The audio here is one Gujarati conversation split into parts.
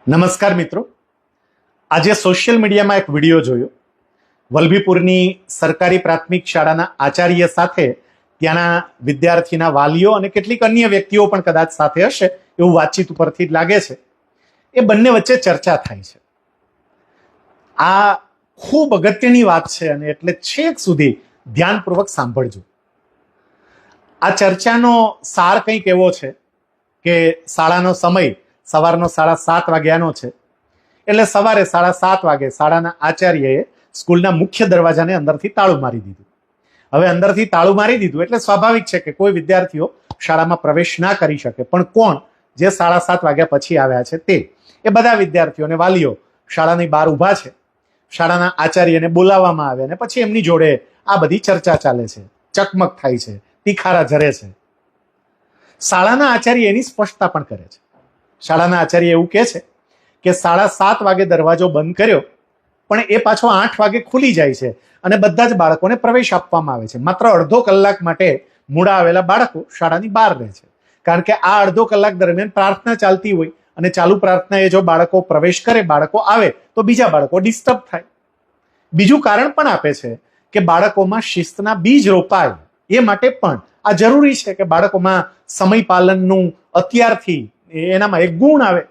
નમસ્કાર મિત્રો, આજે સોશિયલ મીડિયામાં એક વિડીયો જોયો. વલભીપુરની સરકારી પ્રાથમિક શાળાના આચાર્ય સાથે ત્યાંના વિદ્યાર્થીના વાલીઓ અને કેટલીક અન્ય વ્યક્તિઓ પણ કદાચ સાથે હશે એવું વાતચીત ઉપરથી જ લાગે છે. એ બંને વચ્ચે ચર્ચા થાય છે. આ ખૂબ અગત્યની વાત છે અને એટલે છેક સુધી ધ્યાનપૂર્વક સાંભળજો. આ ચર્ચાનો સાર કંઈક એવો છે કે શાળાનો સમય સવારનો 7:30 વાગ્યાનો છે. એટલે સવારે 7:30 વાગે શાળાના આચાર્યએ સ્કૂલના મુખ્ય દરવાજાને અંદરથી તાળું મારી દીધું. હવે અંદરથી તાળું મારી દીધું એટલે સ્વાભાવિક છે કે કોઈ વિદ્યાર્થીઓ શાળામાં પ્રવેશ ના કરી શકે. પણ કોણ? જે 7:30 વાગ્યા પછી આવ્યા છે તે. એ બધા વિદ્યાર્થીઓ અને વાલીઓ શાળાની બહાર ઊભા છે. શાળાના આચાર્યને બોલાવવામાં આવે અને પછી એમની જોડે આ બધી ચર્ચા ચાલે છે, ચકમક થાય છે, તીખારા ઝરે છે. શાળાના આચાર્ય એની સ્પષ્ટતા પણ કરે છે. શાળાના આચાર્ય એવું કહે છે કે 7:30 વાગે દરવાજો બંધ કર્યો, પણ એ પાછો 8 વાગે ખુલી જાય છે અને બધા જ બાળકોને પ્રવેશ આપવામાં આવે છે. માત્ર અડધો કલાક માટે મોડા આવેલા બાળકો શાળાની બહાર રહે છે, કારણ કે આ અડધો કલાક દરમિયાન પ્રાર્થના ચાલતી હોય અને ચાલુ પ્રાર્થનાએ જો બાળકો પ્રવેશ કરે, બાળકો આવે તો બીજા બાળકો ડિસ્ટર્બ થાય. બીજું કારણ પણ આપે છે કે બાળકોમાં શિસ્તના બીજ રોપાય, એ માટે પણ આ જરૂરી છે કે બાળકોમાં સમય પાલનનું અત્યારથી એનામાં એક ગુણ આવે.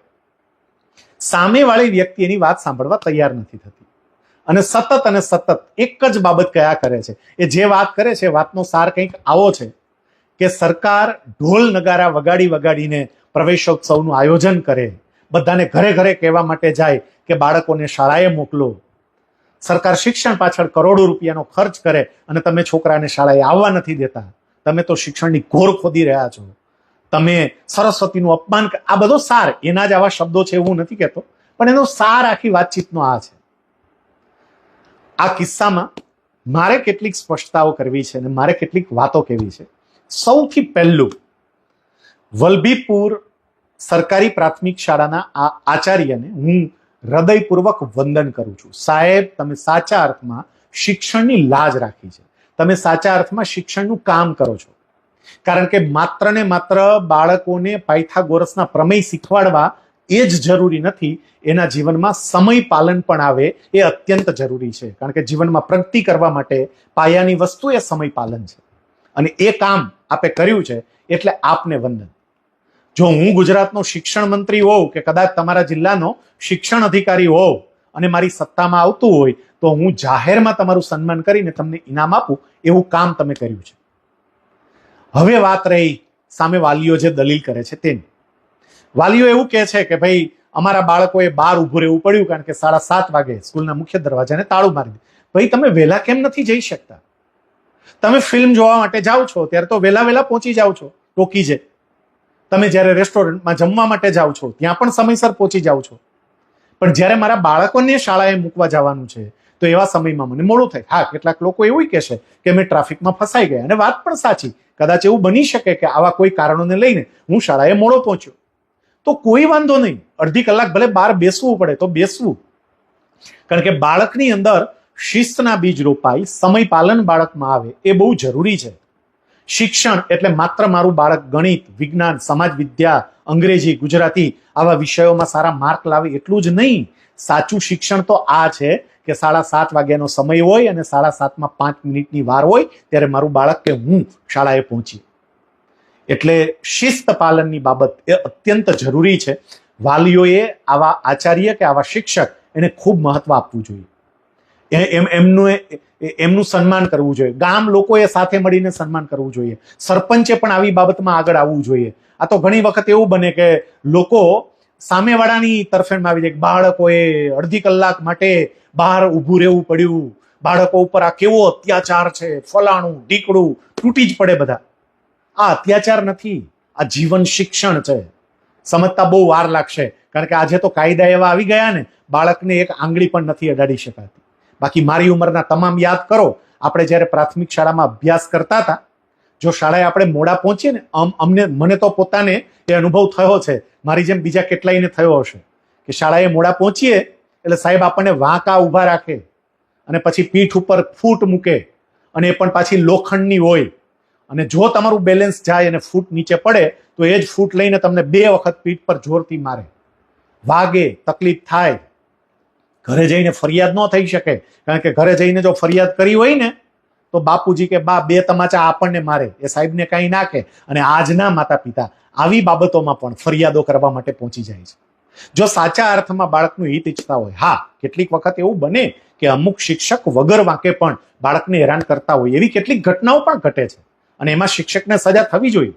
સામેવાળી વ્યક્તિ એની વાત સાંભળવા તૈયાર નથી થતી અને સતત એક જ બાબત કયા કરે છે. એ જે વાત કરે છે વાતનો સાર કંઈક આવો છે કે સરકાર ઢોલ નગારા વગાડીને પ્રવેશોત્સવનું આયોજન કરે, બધાને ઘરે ઘરે કહેવા માટે જાય કે બાળકોને શાળાએ મોકલો. સરકાર શિક્ષણ પાછળ કરોડો રૂપિયાનો ખર્ચ કરે અને તમે છોકરાને શાળાએ આવવા નથી દેતા. તમે તો શિક્ષણની ઘોર ખોદી રહ્યા છો. તમે સરસ્વતીનું અપમાન. આ બધો સાર, એના જ આવા શબ્દો છે એવું નથી કહેતો, પણ એનો સાર આખી વાતચીતનો આ છે. આ કિસ્સામાં મારે કેટલીક સ્પષ્ટતાઓ કરવી છે અને મારે કેટલીક વાતો કહેવી છે. સૌથી પહેલું, વલભીપુર સરકારી પ્રાથમિક શાળાના આ આચાર્યને હું હૃદયપૂર્વક વંદન કરું છું. સાહેબ, તમે સાચા અર્થમાં શિક્ષણની લાજ રાખી છે. તમે સાચા અર્થમાં શિક્ષણનું કામ કરો છો. કારણ કે માત્ર ને માત્ર બાળકોને પાયથાગોરસના પ્રમેય શીખવાડવા એ જ જરૂરી નથી, એના જીવનમાં સમય પાલન પણ આવે એ અત્યંત જરૂરી છે. કારણ કે જીવનમાં પ્રગતિ કરવા માટે પાયાની વસ્તુ એ સમય પાલન છે અને એ કામ આપે કર્યું છે, એટલે આપને વંદન. જો હું ગુજરાતનો શિક્ષણ મંત્રી હોઉં કે કદાચ તમારા જિલ્લાનો શિક્ષણ અધિકારી હોઉં અને મારી સત્તામાં આવતું હોય તો હું જાહેરમાં તમારું સન્માન કરીને તમને ઇનામ આપું. એવું કામ તમે કર્યું છે. હવે વાત રહી સામે વાલીઓ જે દલીલ કરે છે તેની. વાલીઓ એવું કહે છે કે ભાઈ અમારા બાળકોએ બહાર ઊભું રહેવું પડ્યું કારણ કે 7:30 વાગે સ્કૂલના મુખ્ય દરવાજાને તાળું મારી દીધું. ભાઈ, તમે વહેલા કેમ નથી જઈ શકતા? તમે ફિલ્મ જોવા માટે જાઓ છો ત્યારે તો વહેલા પહોંચી જાઓ છો ટોકીજે. તમે જ્યારે રેસ્ટોરન્ટમાં જમવા માટે જાઓ છો ત્યાં પણ સમયસર પહોંચી જાઓ છો. પણ જ્યારે મારા બાળકોને શાળાએ મૂકવા જવાનું છે તો એવા સમયમાં મને મોડું થાય. હા, કેટલાક લોકો એવું કહેશે કે મેં ટ્રાફિકમાં ફસાઈ ગયા, અને વાત પણ સાચી. કદાચ એવું બની શકે કે આવા કોઈ કારણોને લઈને હું શાળાએ મોડો પહોંચ્યો, તો કોઈ વાંધો નહીં. અડધી કલાક ભલે બહાર બેસવું પડે તો બેસવું. કારણ કે બાળકની અંદર શિસ્તના બીજ રોપાય, સમય પાલન બાળકમાં આવે, એ બહુ જરૂરી છે. શિક્ષણ એટલે માત્ર મારું બાળક ગણિત, વિજ્ઞાન, સમાજ વિદ્યા, અંગ્રેજી, ગુજરાતી આવા વિષયોમાં સારા માર્ક લાવે એટલું જ નહીં. સાચું શિક્ષણ તો આ છે કે 7:30 વાગ્યાનો સમય હોય અને 7:30 5 મિનિટની વાર હોય ત્યારે મારું બાળક કે હું શાળાએ પહોંચીએ. એટલે શિસ્ત પાલનની બાબત એ અત્યંત જરૂરી છે. વાલીઓએ આવા આચાર્ય કે આવા શિક્ષક એને ખૂબ મહત્વ આપવું જોઈએ. એમનું સન્માન કરવું જોઈએ. ગામ લોકોએ સાથે મળીને સન્માન કરવું જોઈએ. સરપંચે પણ આવી બાબતમાં આગળ આવવું જોઈએ. આ તો ઘણી વખત એવું બને કે લોકો સામેવાળાની તરફેણમાં આવી જાય કે બાળકોએ અડધી કલાક માટે બહાર ઊભું રહેવું પડ્યું, બાળકો ઉપર આ કેવો અત્યાચાર છે, ફલાણું ઢીકડું, તૂટી જ પડે બધા. આ અત્યાચાર નથી, આ જીવન શિક્ષણ છે. સમજતા બહુ વાર લાગશે, કારણ કે આજે તો કાયદા એવા આવી ગયા ને, બાળકને એક આંગળી પણ નથી અડાડી શકાતી. બાકી મારી ઉંમરના તમામ યાદ કરો, આપણે જ્યારે પ્રાથમિક શાળામાં અભ્યાસ કરતા હતા, જો શાળાએ આપણે મોડા પહોંચીએ ને, મને તો પોતાને એ અનુભવ થયો છે, મારી જેમ બીજા કેટલાયને થયો હશે કે શાળાએ મોડા પહોંચીએ એટલે સાહેબ આપણને વાંકા ઊભા રાખે અને પછી પીઠ ઉપર ફૂટ મૂકે, અને એ પણ પાછી લોખંડની હોય. અને જો તમારું બેલેન્સ જાય અને ફૂટ નીચે પડે તો એ જ ફૂટ લઈને તમને 2 વખત પીઠ પર જોરથી મારે. વાગે, તકલીફ થાય, ઘરે જઈને ફરિયાદ ન થઈ શકે, કારણ કે ઘરે જઈને જો ફરિયાદ કરી હોય ને તો બાપુજી કે બા બે તમાચા આપણને મારે, એ સાહેબને કાંઈ નાખે. અને આજના માતા પિતા આવી બાબતોમાં પણ ફરિયાદો કરવા માટે પહોંચી જાય છે. જો સાચા અર્થમાં બાળકનું હિત ઈચ્છતા હોય, હા કેટલીક વખત એવું બને કે અમુક શિક્ષક વગર વાંકે પણ બાળકને હેરાન કરતા હોય, એવી કેટલીક ઘટનાઓ પણ ઘટે છે અને એમાં શિક્ષકને સજા થવી જોઈએ.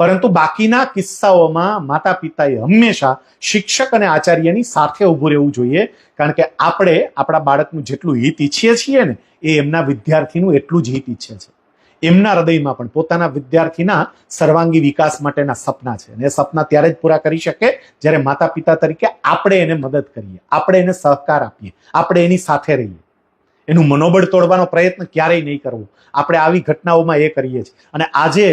પરંતુ બાકીના કિસ્સાઓમાં માતા પિતાએ હંમેશા શિક્ષક અને આચાર્યની સાથે ઊભું રહેવું જોઈએ, કારણ કે આપણે આપણા બાળકનું જેટલું હિત ઈચ્છીએ છીએ ને એ એમના વિદ્યાર્થીનું એટલું જ હિત ઈચ્છે છે. એમના હૃદયમાં પણ પોતાના વિદ્યાર્થીના સર્વાંગી વિકાસ માટેના સપના છે, અને એ સપના ત્યારે જ પૂરા કરી શકે જ્યારે માતા પિતા તરીકે આપણે એને મદદ કરીએ, આપણે એને સહકાર આપીએ, આપણે એની સાથે રહીએ. એનું મનોબળ તોડવાનો પ્રયત્ન ક્યારેય નહીં કરવો. આપણે આવી ઘટનાઓમાં એ કરીએ છીએ. અને આજે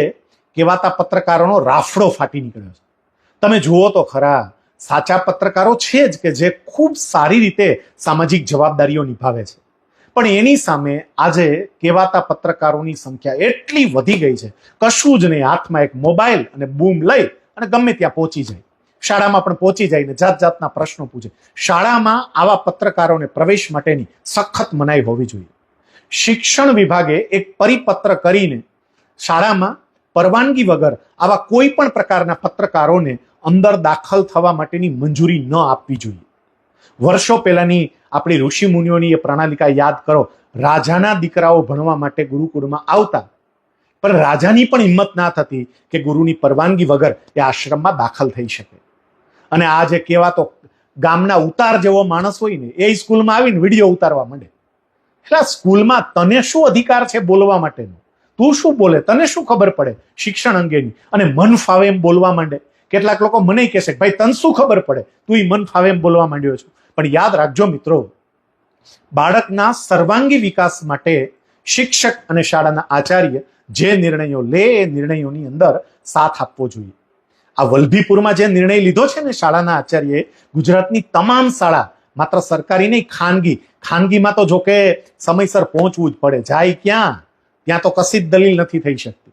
કહેવાતા પત્રકારોનો રાફડો ફાટી નીકળ્યો છે. તમે જુઓ તો ખરા, સાચા પત્રકારો છે જ કે જે ખૂબ સારી રીતે સામાજિક જવાબદારીઓ નિભાવે છે, પણ એની સામે આજે કહેવાતા પત્રકારોની સંખ્યા એટલી વધી ગઈ છે, કશું જ નહીં, હાથમાં એક મોબાઈલ અને બૂમ લઈ અને ગમે ત્યાં પહોંચી જાય, શાળામાં પણ પહોંચી જાય ને જાત જાતના પ્રશ્નો પૂછે. શાળામાં આવા પત્રકારોને પ્રવેશ માટેની સખત મનાઈ હોવી જોઈએ. શિક્ષણ વિભાગે એક પરિપત્ર કરીને શાળામાં પરવાનગી વગર આવા કોઈ પણ પ્રકારના પત્રકારોને અંદર દાખલ થવા માટેની મંજૂરી ન આપવી જોઈએ. વર્ષો પહેલાની આપણી ઋષિ મુનિઓની એ પ્રણાલિકા યાદ કરો. રાજાના દીકરાઓ ભણવા માટે ગુરુકુળમાં આવતા, પણ રાજાની પણ હિંમત ના થતી કે ગુરુની પરવાનગી વગર એ આશ્રમમાં દાખલ થઈ શકે. અને આ જે કહેવાતો ગામના ઉતાર જેવો માણસ હોય ને, એ સ્કૂલમાં આવીને વિડીયો ઉતારવા માંડે. એટલે સ્કૂલમાં તને શું અધિકાર છે બોલવા માટેનો? તું શું બોલે? તને શું ખબર પડે શિક્ષણ અંગેની? અને મન ફાવે એમ બોલવા માંડે. કેટલાક લોકો મને કહે છે કે ભાઈ તને શું ખબર પડે, તું મન ફાવે એમ બોલવા માંડ્યો છો. પણ યાદ રાખજો મિત્રો, બાળકના સર્વાંગી વિકાસ માટે શિક્ષક અને શાળાના આચાર્ય જે નિર્ણયો લે એ નિર્ણયોની અંદર સાથ આપવો જોઈએ. આ વલભીપુરમાં જે નિર્ણય લીધો છે ને શાળાના આચાર્યએ, ગુજરાતની તમામ શાળા, માત્ર સરકારી નહીં, ખાનગીમાં તો જોકે સમયસર પહોંચવું જ પડે, જાય ક્યાં ત્યાં તો કશી જ દલીલ નથી થઈ શકતી.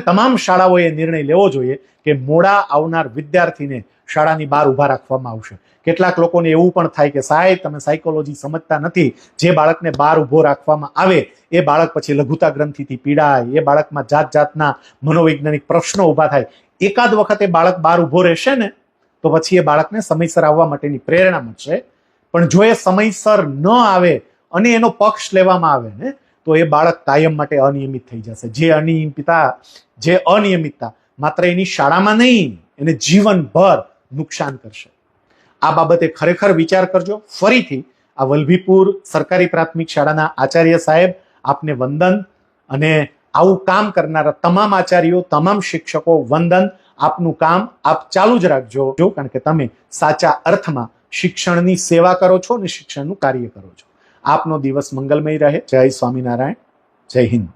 તમામ શાળાઓએ નિર્ણય લેવો જોઈએ કે મોડા આવનાર વિદ્યાર્થીને શાળાની બહાર ઊભા રાખવામાં આવશે. કેટલાક લોકોને એવું પણ થાય કે સાહેબ તમે સાયકોલોજી સમજતા નથી, જે બાળકને બહાર ઊભો રાખવામાં આવે એ બાળક પછી લઘુતા ગ્રંથિથી પીડાય, એ બાળકમાં જાત જાતના મનોવૈજ્ઞાનિક પ્રશ્નો ઊભા થાય. એકાદ વખત એ બાળક બહાર ઊભો રહેશે ને તો પછી એ બાળકને સમયસર આવવા માટેની પ્રેરણા મળશે. પણ જો એ સમયસર ન આવે અને એનો પક્ષ લેવામાં આવે ને તો એ બાળક કાયમ માટે અનિયમિત થઈ જશે. જે અનિયમિતતા માત્ર એની શાળામાં નહીં, એને જીવનભર નુકસાન કરશે. આ બાબતે ખરેખર વિચાર કરજો. ફરીથી આ વલભીપુર સરકારી પ્રાથમિક શાળાના આચાર્ય સાહેબ, આપને વંદન. અને આવું કામ કરનારા તમામ આચાર્યો, તમામ શિક્ષકો વંદન. આપનું કામ આપ ચાલુ જ રાખજો, કારણ કે તમે સાચા અર્થમાં શિક્ષણની સેવા કરો છો અને શિક્ષણનું કાર્ય કરો છો. આપનો દિવસ મંગલમય રહે. જય સ્વામિનારાયણ. જય હિન્દ.